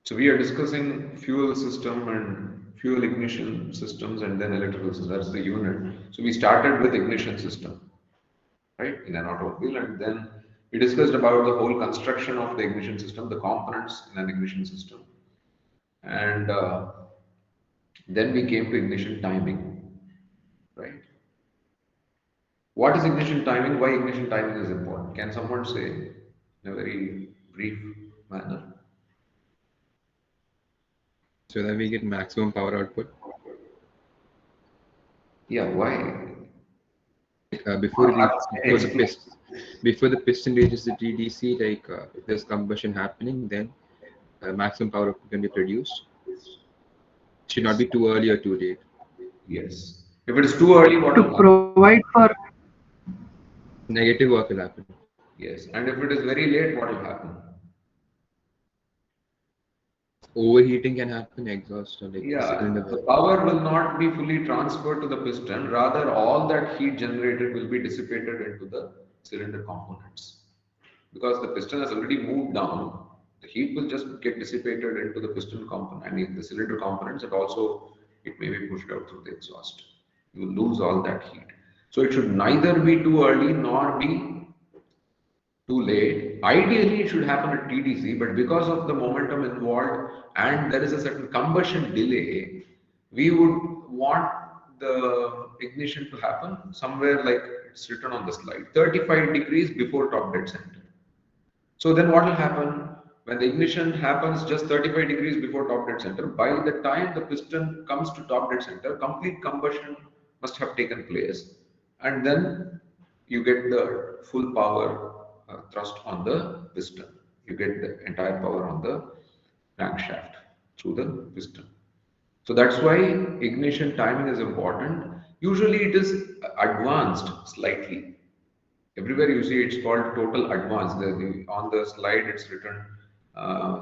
So we are discussing fuel system and fuel ignition systems and then electrical systems. That's the unit. So we started with ignition system, right, in an automobile, and then we discussed about the whole construction of the ignition system, the components in an ignition system, and then we came to ignition timing, right? What is ignition timing? Why ignition timing is important? Can someone say in a very brief manner? so that we get maximum power output. Yeah, why? Before it reaches, Explain. before the piston reaches the TDC, if there's combustion happening, then maximum power output can be produced. Should not Yes, be too early or too late. yes. If it is too early, what To will happen? provide for Negative work will happen. Yes, and if it is very late, what will happen? Overheating can happen, exhaust or like the cylinder Yeah, the will. power will not be fully transferred to the piston. Rather, all that heat generated will be dissipated into the cylinder components. Because the piston has already moved down, the heat will just get dissipated into the piston component, I mean the cylinder components, and also it may be pushed out through the exhaust. You will lose all that heat. So it should neither be too early nor be too late. Ideally, it should happen at TDC, but because of the momentum involved and there is a certain combustion delay, we would want the ignition to happen somewhere like it's written on the slide 35 degrees before top dead center. So then what will happen when the ignition happens just 35 degrees before top dead center? By the time the piston comes to top dead center, complete combustion must have taken place, and then you get the full power thrust on the piston. You get the entire power on the crankshaft through the piston. So that's why ignition timing is important. Usually it is advanced slightly. Everywhere you see it's called total advance. On the slide it's written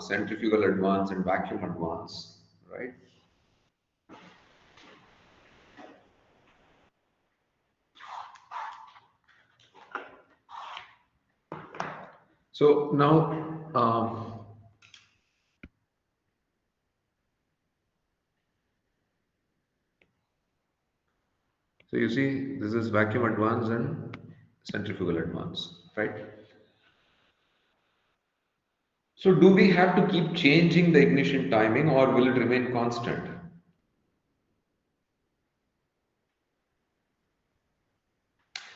centrifugal advance and vacuum advance, right? So now, so you see this is vacuum advance and centrifugal advance, right? So do we have to keep changing the ignition timing or will it remain constant?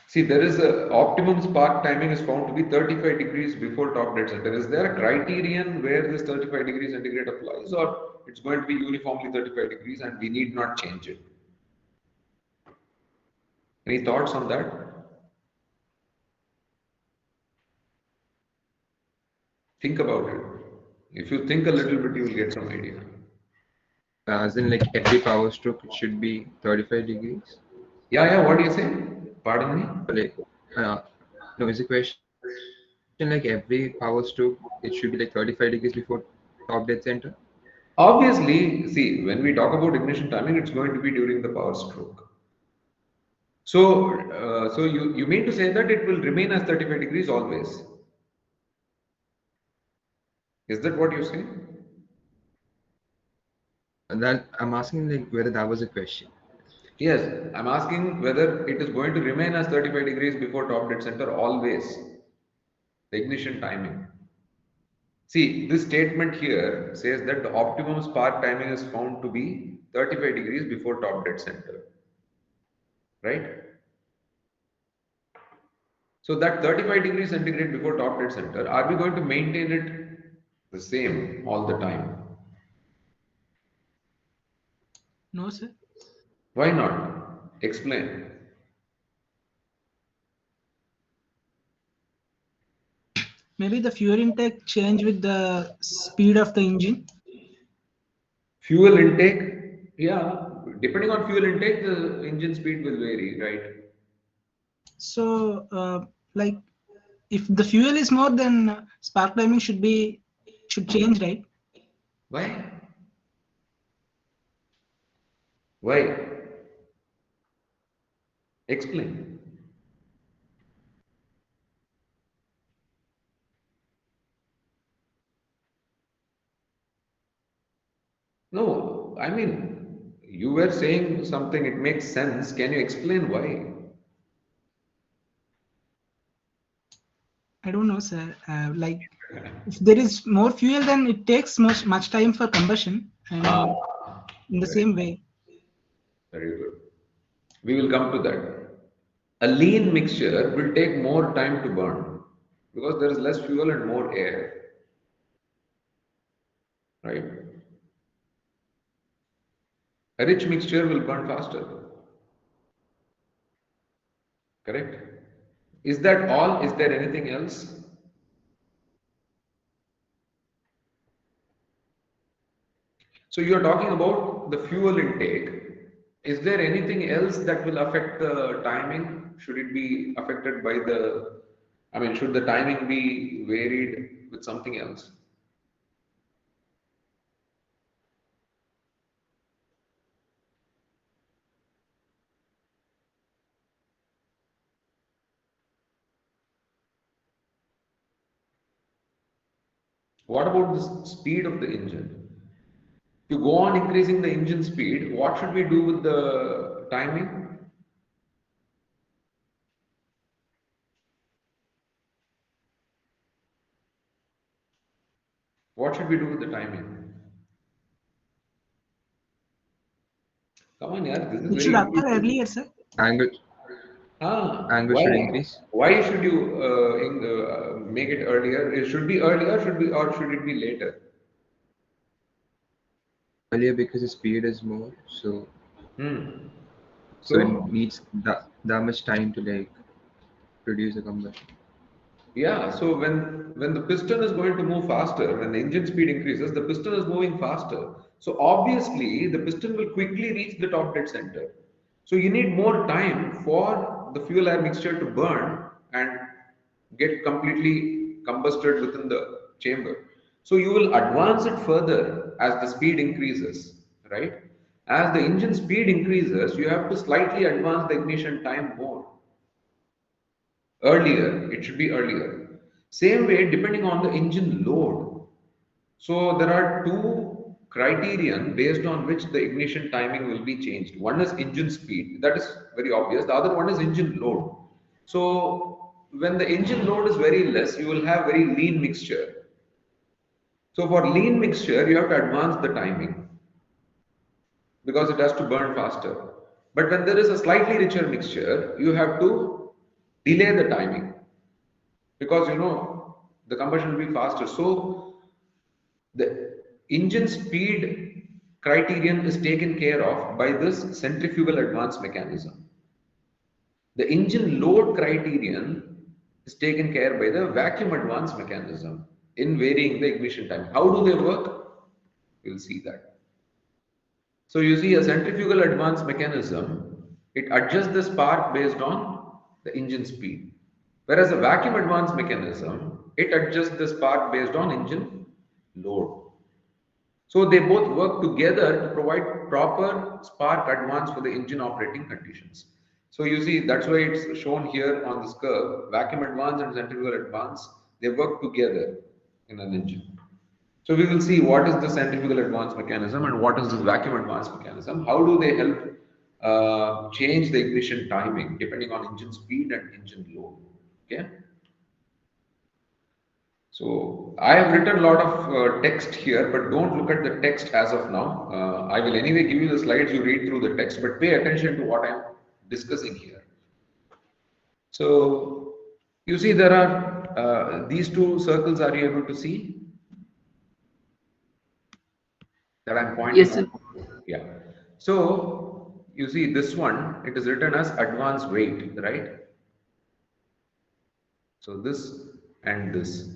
See, there is a optimum spark timing is found to be 35 degrees before top dead center. Is there a criterion where this 35 degrees centigrade applies, or it's going to be uniformly 35 degrees and we need not change it? Any thoughts on that? Think about it. If you think a little bit, you will get some idea. As in, like every power stroke, it should be 35 degrees. Yeah, yeah. What do you say? Pardon me. Or like, uh, no, is the question like every power stroke, it should be like 35 degrees before top dead center? Obviously, see, when we talk about ignition timing, it's going to be during the power stroke. So you mean to say that it will remain as 35 degrees always? Is that what you say? And that I'm asking like whether that was a question. Yes, I'm asking whether it is going to remain as 35 degrees before top dead center always, the ignition timing. See, this statement here says that the optimum spark timing is found to be 35 degrees before top dead center, right? So that 35 degrees centigrade before top dead center, are we going to maintain it the same all the time? No, sir. Why not? Explain. Maybe the fuel intake change with the speed of the engine. Fuel intake, yeah, depending on fuel intake, the engine speed will vary, right? So, like, if the fuel is more, then spark timing should change, right? Why? Why? Explain. No, I mean, you were saying something, it makes sense. Can you explain why? I don't know, sir. Like if there is more fuel, then it takes much time for combustion, Ah, and in the very, same way. very good. We will come to that. A lean mixture will take more time to burn because there is less fuel and more air, right? A rich mixture will burn faster, correct? Is that all? Is there anything else? So you are talking about the fuel intake. Is there anything else that will affect the timing? Should it be affected by the, I mean, should the timing be varied with something else? What about the speed of the engine? To go on increasing the engine speed, what should we do with the timing? What should we do with the timing? Come on, yeah, this is It should very occur easy. earlier, sir. Angle angle Why? should increase. Why should you make it earlier? It should be earlier, should be, or should it be later? Earlier because the speed is more, so Hmm. it So needs that much time to like produce a combustion. yeah, so when the piston is going to move faster, when the engine speed increases, the piston is moving faster. So obviously, the piston will quickly reach the top dead center. So you need more time for the fuel air mixture to burn and get completely combusted within the chamber. So you will advance it further as the speed increases, right? As the engine speed increases, you have to slightly advance the ignition time more. Earlier, it should be earlier. Same way, depending on the engine load. So there are two criterion based on which the ignition timing will be changed. One is engine speed, that is very obvious. The other one is engine load. So when the engine load is very less, you will have very lean mixture. So for lean mixture, you have to advance the timing because it has to burn faster. But when there is a slightly richer mixture, you have to delay the timing because the combustion will be faster. So the engine speed criterion is taken care of by this centrifugal advance mechanism. The engine load criterion is taken care by the vacuum advance mechanism in varying the ignition time. How do they work? We'll see that. So you see a centrifugal advance mechanism, it adjusts the spark based on the engine speed. Whereas a vacuum advance mechanism, it adjusts the spark based on engine load. So they both work together to provide proper spark advance for the engine operating conditions. So you see, that's why it's shown here on this curve, vacuum advance and centrifugal advance, they work together in an engine. So we will see what is the centrifugal advance mechanism and what is this vacuum advance mechanism. How do they help change the ignition timing depending on engine speed and engine load? Okay. So I have written a lot of text here, but don't look at the text as of now. I will anyway give you the slides, you read through the text, but pay attention to what I am discussing here. So you see there are these two circles, are you able to see that I'm pointing Yes, out? sir. Yeah. So you see this one, it is written as advance weight, right? So this and this.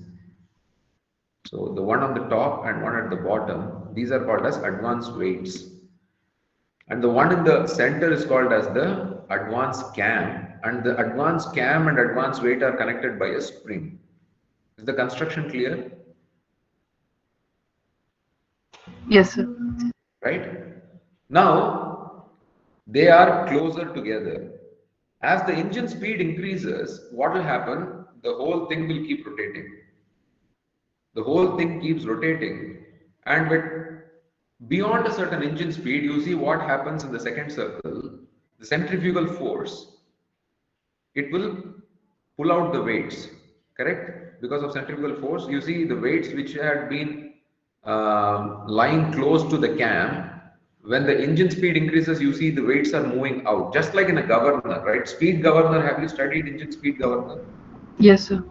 So the one on the top and one at the bottom, these are called as advance weights. And the one in the center is called as the advance cam. And the advance cam and advance weight are connected by a spring. Is the construction clear? Yes, sir. Right? Now, they are closer together. As the engine speed increases, what will happen? The whole thing will keep rotating. The whole thing keeps rotating, and Beyond a certain engine speed, you see what happens in the second circle, the centrifugal force, it will pull out the weights, correct? Because of centrifugal force, you see the weights which had been lying close to the cam, when the engine speed increases, you see the weights are moving out, just like in a governor, right? Speed governor, have you studied engine speed governor? Yes, sir.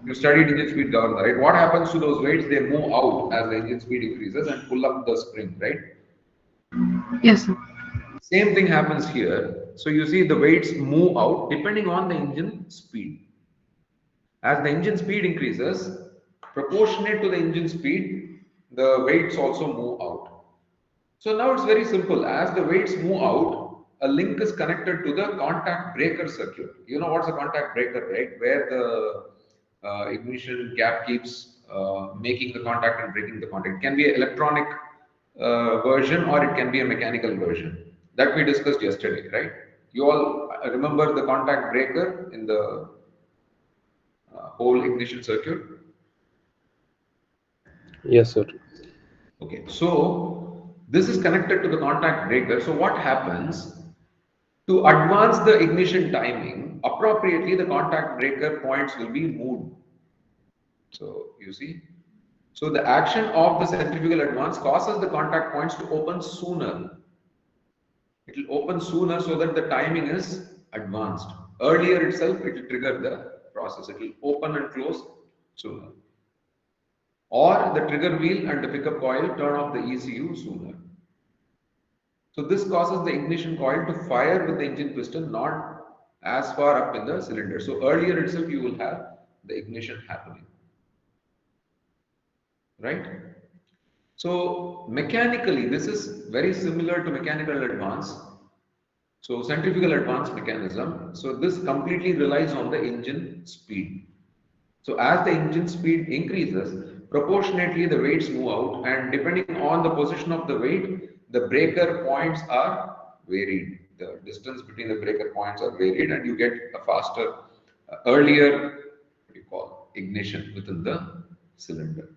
You studied engine speed governor, right? What happens to those weights? They move out as the engine speed increases and pull up the spring, right? Yes, sir. Same thing happens here. So you see the weights move out depending on the engine speed. As the engine speed increases, proportionate to the engine speed, the weights also move out. So now it's very simple. As the weights move out, a link is connected to the contact breaker circuit. You know what's a contact breaker, right? Where the ignition cap keeps making the contact and breaking the contact. It can be an electronic version or it can be a mechanical version. That we discussed yesterday, right? You all remember the contact breaker in the whole ignition circuit? Yes, sir. Okay, so this is connected to the contact breaker. So what happens? To advance the ignition timing, appropriately the contact breaker points will be moved. So you see, so the action of the centrifugal advance causes the contact points to open sooner. It will open sooner so that the timing is advanced. Earlier itself, it will trigger the process. It will open and close sooner. Or the trigger wheel and the pickup coil turn off the ECU sooner. So this causes the ignition coil to fire with the engine piston not as far up in the cylinder. So earlier itself you will have the ignition happening, right? So mechanically this is very similar to mechanical advance. So centrifugal advance mechanism. So this completely relies on the engine speed. So as the engine speed increases, proportionately the weights move out, and depending on the position of the weight, the breaker points are varied. The distance between the breaker points are varied, and you get a faster, earlier, what you call, ignition within the cylinder.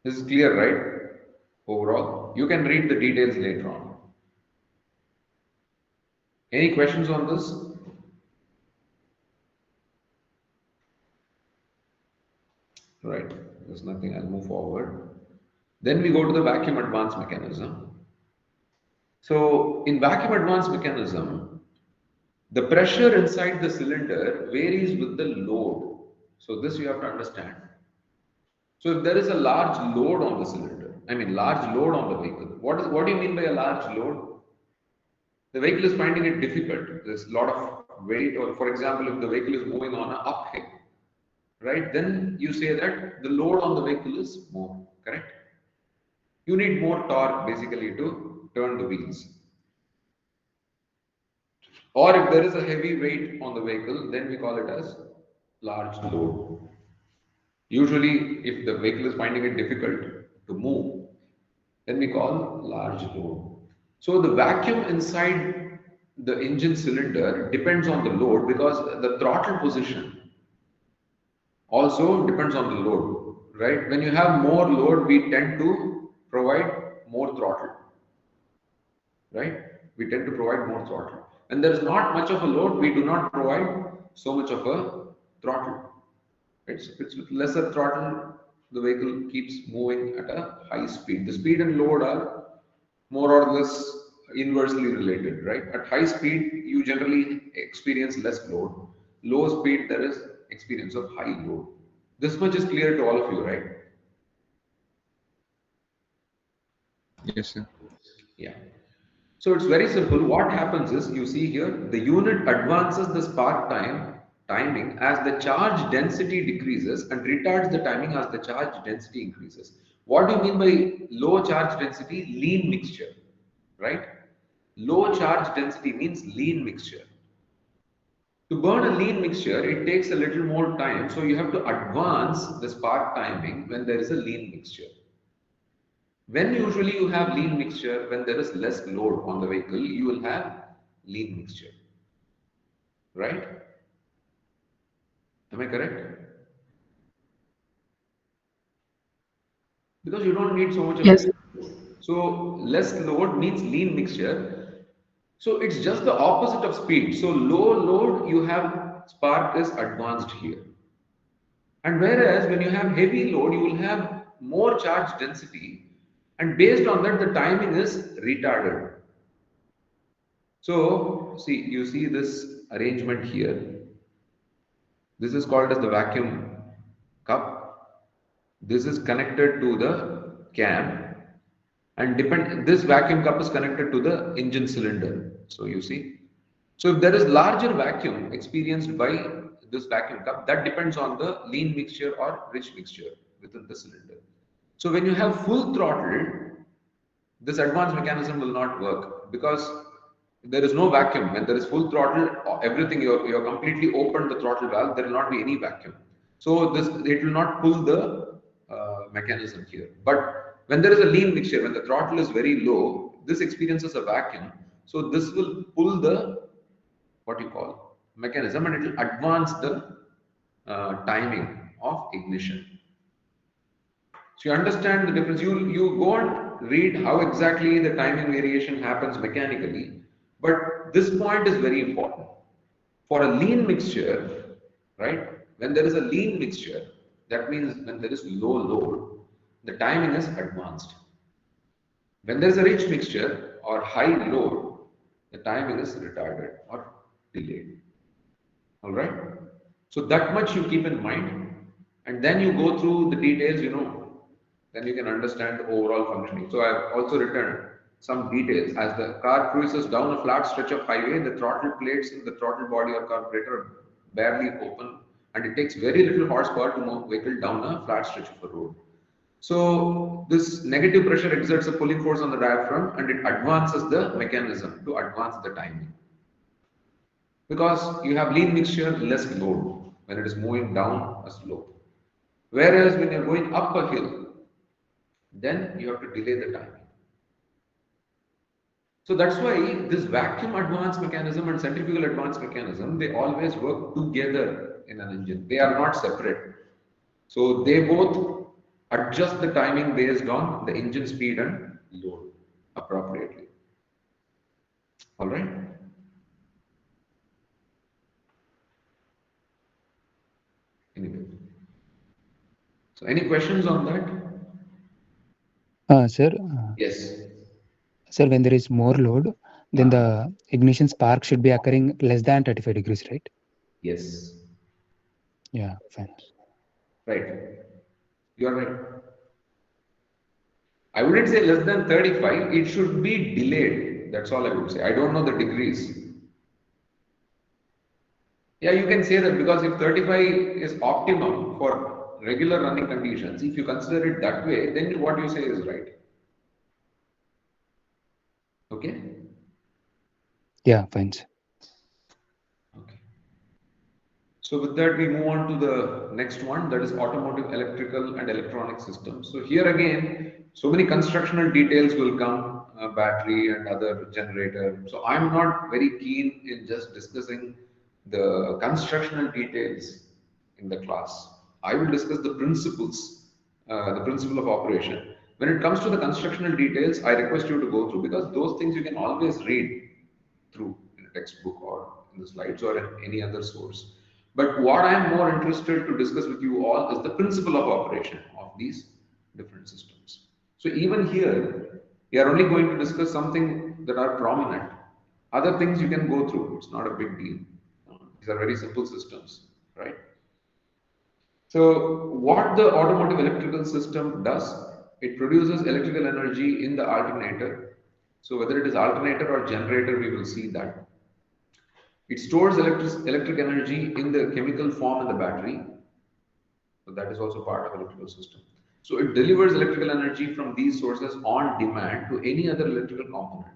This is clear, right? Overall, you can read the details later on. Any questions on this? Right, there's nothing, I'll move forward. Then we go to the vacuum advance mechanism. So in vacuum advance mechanism, the pressure inside the cylinder varies with the load. So this you have to understand. So if there is a large load on the cylinder, I mean large load on the vehicle, what do you mean by a large load? The vehicle is finding it difficult. There's a lot of weight, or for example, if the vehicle is moving on an uphill, right? Then you say that the load on the vehicle is more, correct? You need more torque basically to turn the wheels. Or if there is a heavy weight on the vehicle, then we call it as large load. Usually, if the vehicle is finding it difficult to move, then we call large load. So the vacuum inside the engine cylinder depends on the load, because the throttle position also depends on the load, right? When you have more load, we tend to provide more throttle, right? We tend to provide more throttle. When there is not much of a load, we do not provide so much of a throttle. It's with lesser throttle, the vehicle keeps moving at a high speed. The speed and load are more or less inversely related, right? At high speed, you generally experience less load. Low speed, there is experience of high load. This much is clear to all of you, right? Yes, sir. Yeah. So it's very simple. What happens is, you see here, the unit advances the spark timing as the charge density decreases, and retards the timing as the charge density increases. What do you mean by low charge density? Lean mixture, right? Low charge density means lean mixture. To burn a lean mixture, it takes a little more time, so you have to advance the spark timing when there is a lean mixture. When usually you have lean mixture, when there is less load on the vehicle, you will have lean mixture, right? Am I correct? Because you don't need so much of Yes. fuel. So less load means lean mixture. So it's just the opposite of speed. So low load, you have spark is advanced here. And whereas when you have heavy load, you will have more charge density, and based on that, the timing is retarded. So, see, you see this arrangement here. This is called as the vacuum cup. This is connected to the cam, and this vacuum cup is connected to the engine cylinder. So you see. So if there is larger vacuum experienced by this vacuum cup, that depends on the lean mixture or rich mixture within the cylinder. So when you have full throttle, this advanced mechanism will not work because there is no vacuum. When there is full throttle, everything you're completely open the throttle valve, there will not be any vacuum. So this it will not pull the mechanism here. But when there is a lean mixture, when the throttle is very low, this experiences a vacuum. So this will pull the what you call mechanism, and it will advance the timing of ignition. So you understand the difference. You go and read how exactly the timing variation happens mechanically, but this point is very important. For a lean mixture, right? When there is a lean mixture, that means when there is low load, the timing is advanced. When there is a rich mixture or high load, the timing is retarded or delayed. All right. So that much you keep in mind, and then you go through the details. Then you can understand the overall functioning. So I've also written some details. As the car cruises down a flat stretch of highway, the throttle plates in the throttle body or carburetor are barely open, and it takes very little horsepower to move vehicle down a flat stretch of a road. So this negative pressure exerts a pulling force on the diaphragm, and it advances the mechanism to advance the timing. Because you have lean mixture, less load when it is moving down a slope. Whereas when you're going up a hill, then you have to delay the timing. So that's why this vacuum advance mechanism and centrifugal advance mechanism, they always work together in an engine. They are not separate. So they both adjust the timing based on the engine speed and load appropriately. All right. Anyway. So any questions on that? Sir, Yes. sir, when there is more load, then the ignition spark should be occurring less than 35 degrees, right? Yes. Yeah, fine. Right. You are right. I wouldn't say less than 35. It should be delayed. That's all I would say. I don't know the degrees. Yeah, you can say that because if 35 is optimum for regular running conditions, if you consider it that way, then what you say is right. Okay? Yeah, fine. Sir. Okay. So with that, we move on to the next one, that is automotive electrical and electronic systems. So here again, so many constructional details will come, battery and other generator. So I'm not very keen in just discussing the constructional details in the class. I will discuss the principles, the principle of operation. When it comes to the constructional details, I request you to go through, because those things you can always read through in a textbook or in the slides or in any other source. But what I am more interested to discuss with you all is the principle of operation of these different systems. So even here, we are only going to discuss something that are prominent. Other things you can go through. It's not a big deal. These are very simple systems, right? So what the automotive electrical system does, it produces electrical energy in the alternator. So whether it is alternator or generator, we will see that. It stores electric energy in the chemical form in the battery. So that is also part of electrical system. So it delivers electrical energy from these sources on demand to any other electrical component.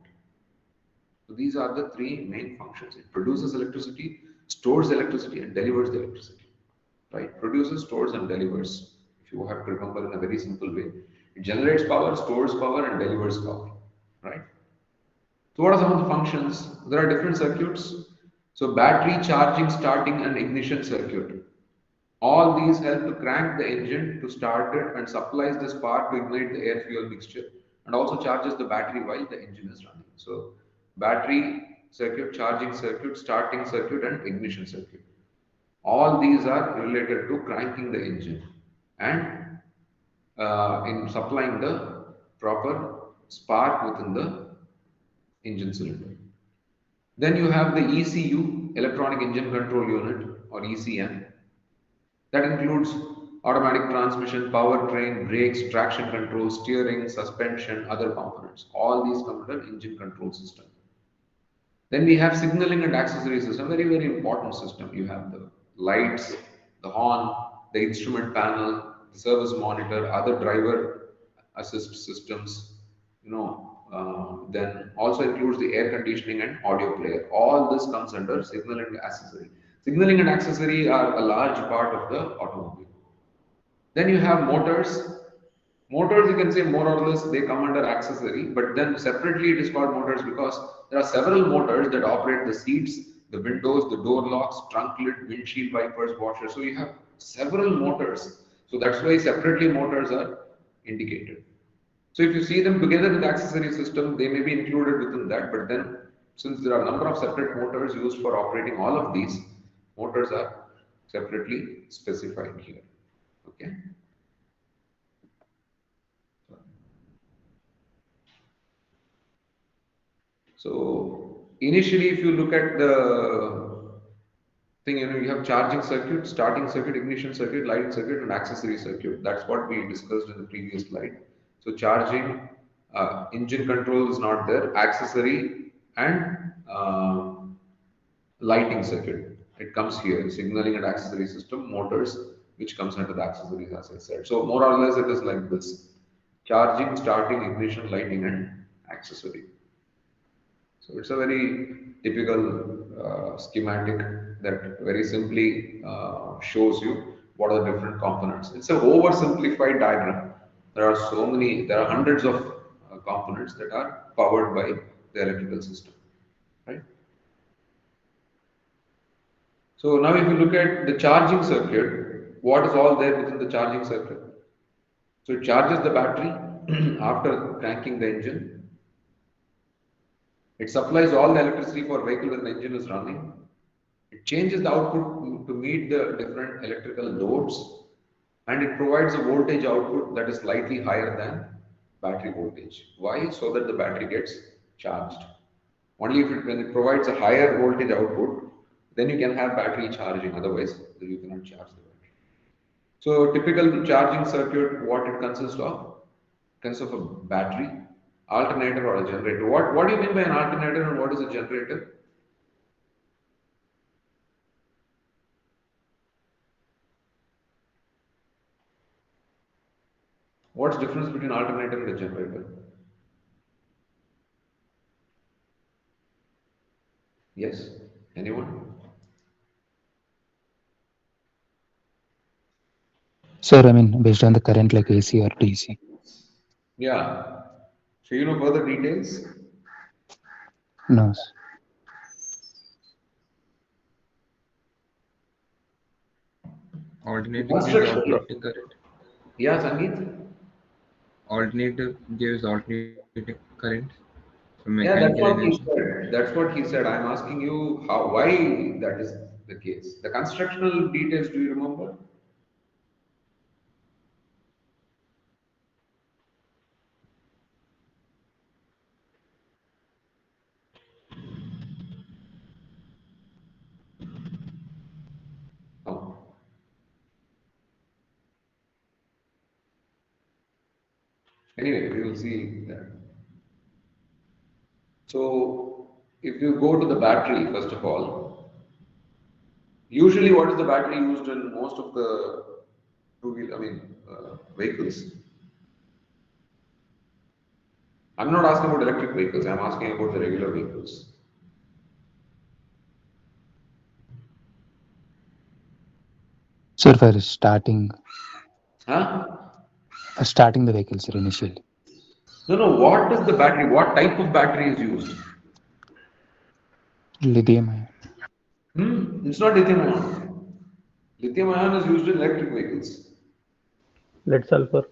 So these are the three main functions. It produces electricity, stores electricity, and delivers the electricity. Right? Produces, stores, and delivers. If you have to remember in a very simple way, it generates power, stores power, and delivers power. Right? So what are some of the functions? There are different circuits. So battery charging, starting, and ignition circuit. All these help to crank the engine to start it and supplies the spark to ignite the air fuel mixture and also charges the battery while the engine is running. So battery circuit, charging circuit, starting circuit, and ignition circuit. All these are related to cranking the engine and in supplying the proper spark within the engine cylinder. Then you have the ECU, Electronic Engine Control Unit, or ECM. That includes automatic transmission, powertrain, brakes, traction control, steering, suspension, other components. All these come under engine control system. Then we have signaling and accessory system, very, very important system. You have the lights, the horn, the instrument panel, the service monitor, other driver assist systems, then also includes the air conditioning and audio player. All this comes under signaling and accessory. Signaling and accessory are a large part of the automobile. Then you have motors. Motors, you can say more or less, they come under accessory, but then separately it is called motors because there are several motors that operate the seats, the windows, the door locks, trunk lid, windshield wipers, washers. So you have several motors. So that's why separately motors are indicated. So if you see them together with the accessory system, they may be included within that, but then since there are a number of separate motors used for operating all of these, motors are separately specified here. Okay. So initially, if you look at the thing, you have charging circuit, starting circuit, ignition circuit, light circuit, and accessory circuit. That's what we discussed in the previous slide. So charging, engine control is not there, accessory and lighting circuit. It comes here, signaling and accessory system, motors, which comes under the accessories, as I said. So more or less, it is like this: charging, starting, ignition, lighting, and accessory. So it's a very typical schematic that very simply shows you what are the different components. It's an oversimplified diagram. There are hundreds of components that are powered by the electrical system, right? So now if you look at the charging circuit, what is all there within the charging circuit? So it charges the battery after cranking the engine. It supplies all the electricity for vehicle when the engine is running. It changes the output to meet the different electrical loads, and it provides a voltage output that is slightly higher than battery voltage. Why? So that the battery gets charged. Only when it provides a higher voltage output, then you can have battery charging. Otherwise, you cannot charge the battery. So typical charging circuit, what it consists of? Consists of a battery, alternator, or a generator. What do you mean by an alternator and what is a generator? What's the difference between alternator and a generator? Yes? Anyone? Sir, I mean, based on the current like AC or DC. Yeah. So you know further details? No. Sir. Alternating gives Construction. alternating current. Yeah, Sangeet? Alternative gives alternating current from Yeah, that's mechanical what he energy. said. That's what he said. I'm asking you why that is the case. The constructional details, do you remember? No. Anyway, we will see that. So, if you go to the battery, first of all, usually what is the battery used in most of the vehicles? I'm not asking about electric vehicles, I'm asking about the regular vehicles. Sir, for starting Huh? the vehicle, sir, initially. No, what is the battery? What type of battery is used? Lithium ion. It's not lithium ion. Lithium ion is used in electric vehicles. Lead sulfur.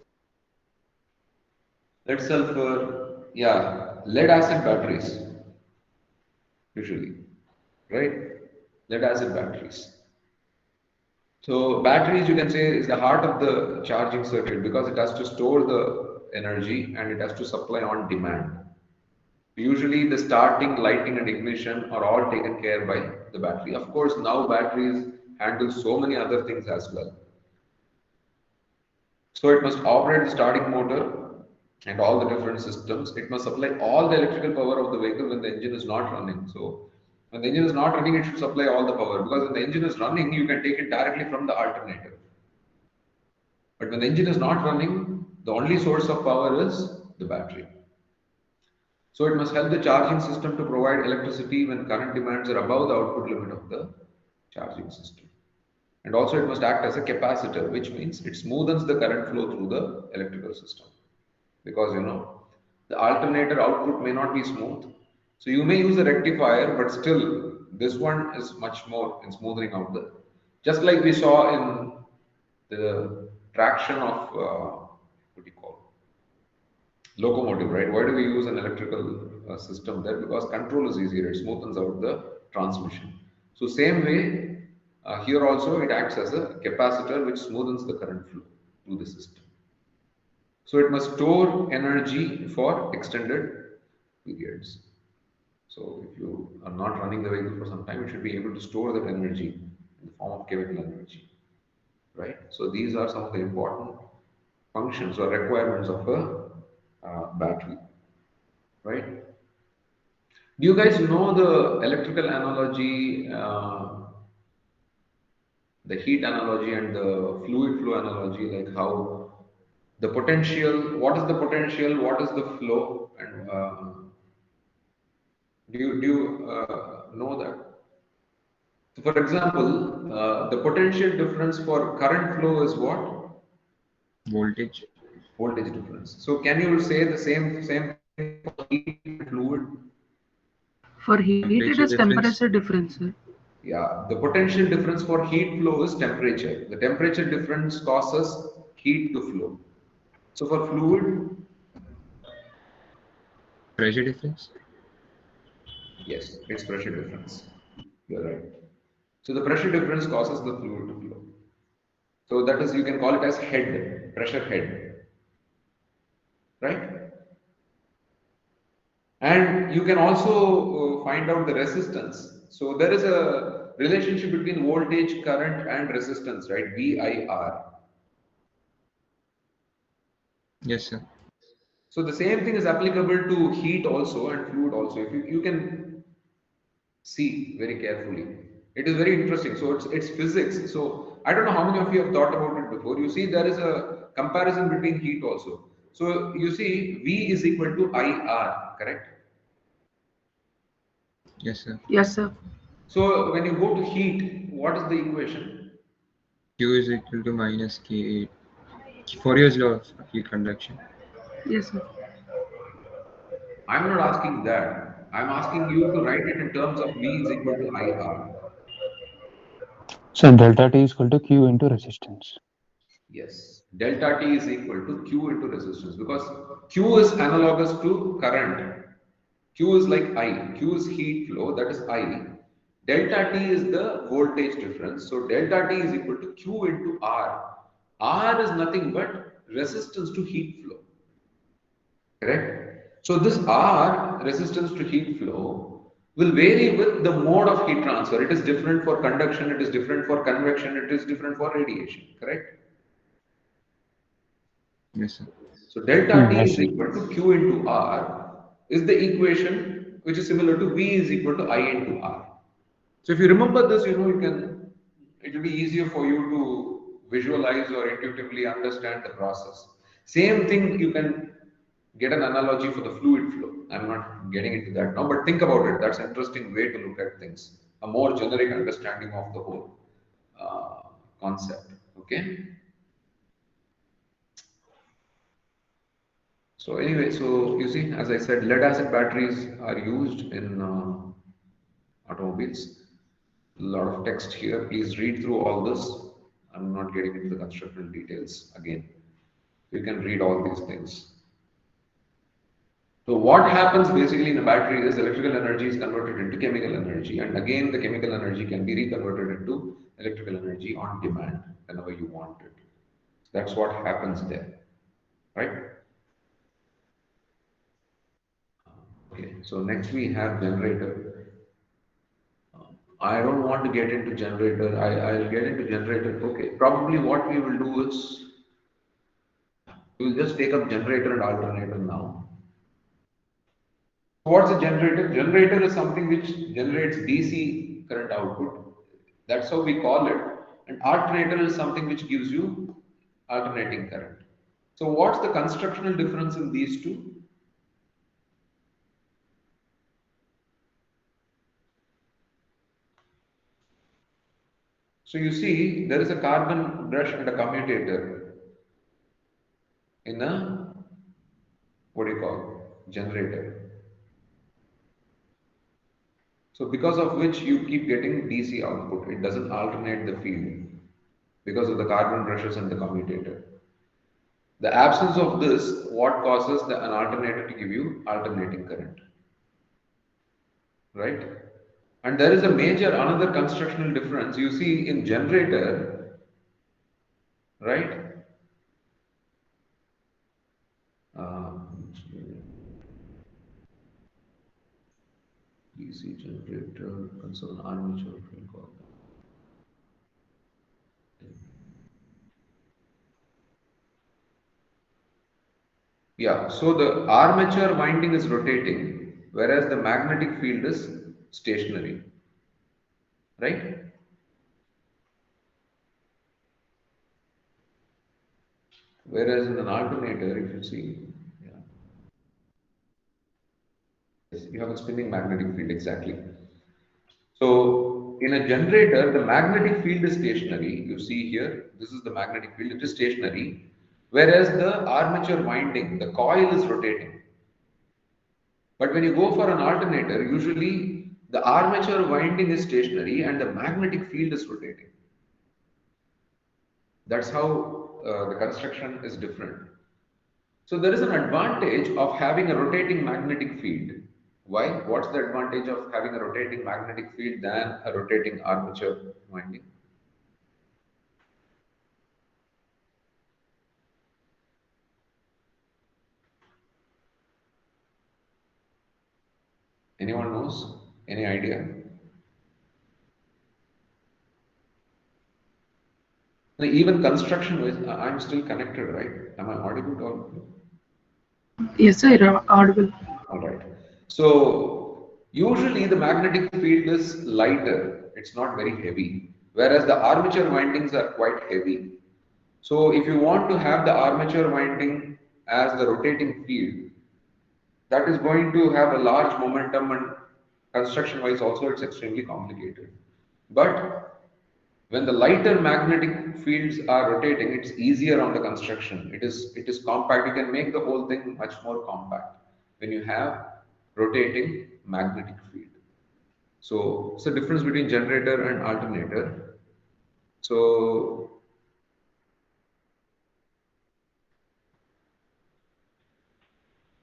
Lead sulfur, yeah, lead acid batteries usually, right? Lead acid batteries. So batteries, you can say, is the heart of the charging circuit because it has to store the energy and it has to supply on demand. Usually, the starting, lighting, and ignition are all taken care by the battery. Of course, now batteries handle so many other things as well. So it must operate the starting motor and all the different systems. It must supply all the electrical power of the vehicle when the engine is not running. So when the engine is not running, it should supply all the power because when the engine is running, you can take it directly from the alternator. But when the engine is not running, the only source of power is the battery. So it must help the charging system to provide electricity when current demands are above the output limit of the charging system. And also it must act as a capacitor, which means it smoothens the current flow through the electrical system. Because the alternator output may not be smooth. So you may use a rectifier, but still this one is much more in smoothing out the, just like we saw in the traction of what do you call locomotive, right? Why do we use an electrical system there? Because control is easier, it smoothens out the transmission. So same way, here also it acts as a capacitor which smoothens the current flow through the system. So it must store energy for extended periods. So if you are not running the vehicle for some time, it should be able to store that energy in the form of chemical energy, right? So these are some of the important functions or requirements of a battery, right? Do you guys know the electrical analogy, the heat analogy, and the fluid flow analogy? Like how the potential, what is the potential, what is the flow, and do you know that? So, for example, the potential difference for current flow is what? Voltage. Voltage difference. So, can you say the same thing for heat and fluid? For heat, it is Temperature temperature difference. difference, sir. Yeah, the potential difference for heat flow is temperature. The temperature difference causes heat to flow. So for fluid, Pressure difference. yes, it's pressure difference. You're right. So the pressure difference causes the fluid to flow. So that is, you can call it as head, pressure head, right? And you can also find out the resistance. So there is a relationship between voltage, current, and resistance, right? VIR. Yes, sir. So the same thing is applicable to heat also and fluid also. If you can see very carefully, it is very interesting. So it's physics. So I don't know how many of you have thought about it before. You see, there is a comparison between heat also. So you see, V is equal to IR, correct? Yes, sir. Yes, sir. So when you go to heat, what is the equation? Q is equal to minus K8. Fourier's law of heat conduction. Yes, sir. I'm not asking that. I'm asking you to write it in terms of V is equal to IR. So delta T is equal to Q into resistance. Yes, delta T is equal to Q into resistance because Q is analogous to current. Q is like I. Q is heat flow, that is I. Delta T is the voltage difference. So delta T is equal to Q into R. R is nothing but resistance to heat flow. Correct? So this R, resistance to heat flow, will vary with the mode of heat transfer. It is different for conduction, it is different for convection, it is different for radiation. Correct? Yes, sir. So delta T Yes, is sir. equal to Q into R is the equation which is similar to V is equal to I into R. So if you remember this, it will be easier for you to visualize or intuitively understand the process. Same thing, you can get an analogy for the fluid flow. I'm not getting into that now, but think about it. That's an interesting way to look at things. A more generic understanding of the whole concept. Okay. So anyway, so you see, as I said, lead acid batteries are used in automobiles. A lot of text here. Please read through all this. I'm not getting into the constructional details again. You can read all these things. So what happens basically in a battery is electrical energy is converted into chemical energy, and again the chemical energy can be reconverted into electrical energy on demand whenever you want it. That's what happens there, right? Okay, so next we have generator. I don't want to get into generator. I'll get into generator. Okay, probably what we will do is we will just take up generator and alternator now. What's a generator? Generator is something which generates DC current output. That's how we call it. And alternator is something which gives you alternating current. So what's the constructional difference in these two? So you see there is a carbon brush and a commutator in a, what do you call, generator. So because of which you keep getting DC output, it doesn't alternate the field because of the carbon brushes and the commutator. The absence of this, what causes an alternator to give you alternating current, right? And there is a major another constructional difference. You see in generator, right? DC generator, console armature, we'll call that. Yeah, so the armature winding is rotating, whereas the magnetic field is stationary, right? Whereas in an alternator, if you see, yeah, yes, you have a spinning magnetic field exactly. So in a generator, the magnetic field is stationary. You see here, this is the magnetic field, it is stationary, whereas the armature winding, the coil is rotating. But when you go for an alternator, usually the armature winding is stationary and the magnetic field is rotating. That's how the construction is different. So there is an advantage of having a rotating magnetic field. Why? What's the advantage of having a rotating magnetic field than a rotating armature winding? Anyone knows? Any idea? Even construction wise, I'm still connected, right? Am I audible to all of you? Yes, sir. Audible. All right. So usually the magnetic field is lighter. It's not very heavy. Whereas the armature windings are quite heavy. So if you want to have the armature winding as the rotating field, that is going to have a large momentum, and construction wise also it's extremely complicated. But when the lighter magnetic fields are rotating, it's easier on the construction. It is compact. You can make the whole thing much more compact when you have rotating magnetic field. So it's the difference between generator and alternator. So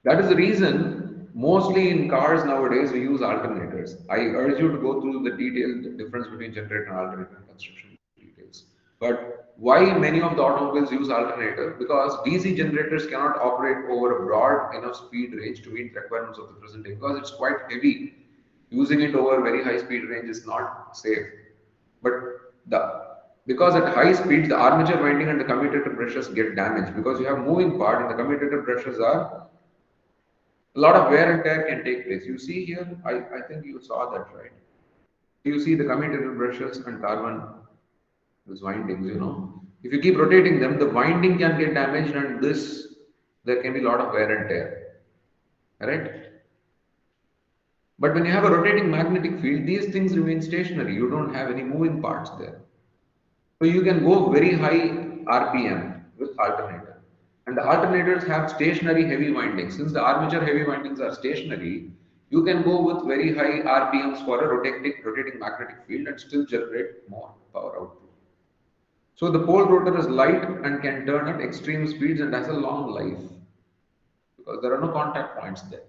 that is the reason mostly in cars nowadays we use alternators. I urge you to go through the detailed difference between generator and alternator and construction details. But why many of the automobiles use alternator? Because DC generators cannot operate over a broad enough speed range to meet the requirements of the present day because it's quite heavy. Using it over very high speed range is not safe. But because at high speeds the armature winding and the commutator brushes get damaged because you have moving part and the commutator brushes are a lot of wear and tear can take place. You see here, I think you saw that, right? You see the commutator brushes and carbon, these windings, If you keep rotating them, the winding can get damaged and there can be a lot of wear and tear, right? But when you have a rotating magnetic field, these things remain stationary. You don't have any moving parts there. So you can go very high RPM with alternator. And the alternators have stationary heavy windings. Since the armature heavy windings are stationary, you can go with very high RPMs for a rotating magnetic field and still generate more power output. So the pole rotor is light and can turn at extreme speeds and has a long life because there are no contact points there.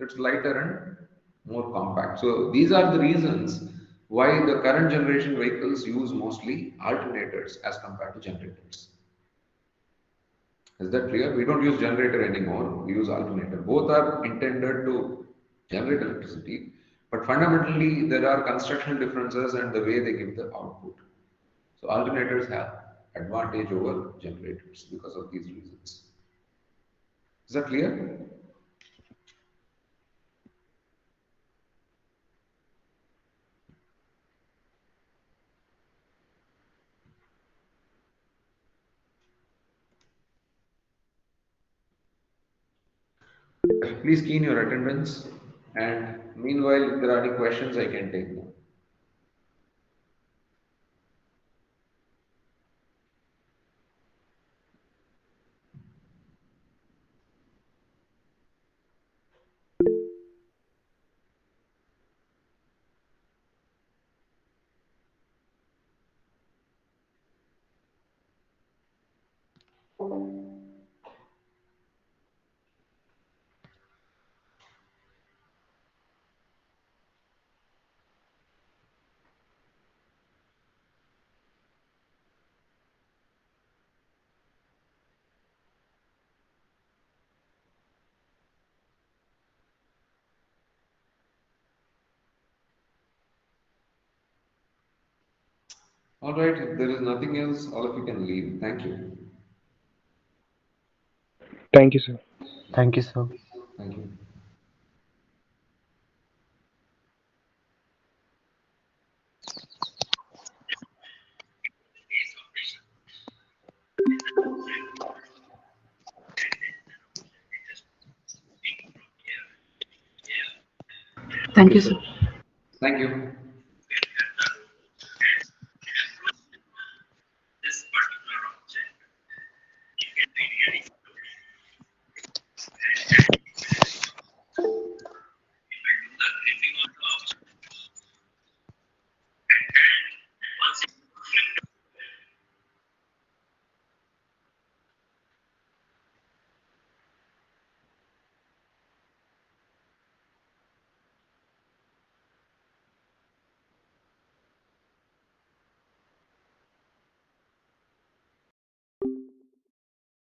It's lighter and more compact. So these are the reasons why the current generation vehicles use mostly alternators as compared to generators. Is that clear? We don't use generator anymore, we use alternator. Both are intended to generate electricity, but fundamentally there are constructional differences and the way they give the output. So alternators have advantage over generators because of these reasons. Is that clear? Please key in your attendance, and meanwhile, if there are any questions, I can take them. All right, if there is nothing else, all of you can leave. Thank you. Thank you, sir. Thank you, sir. Thank you. Thank you, sir. Thank you.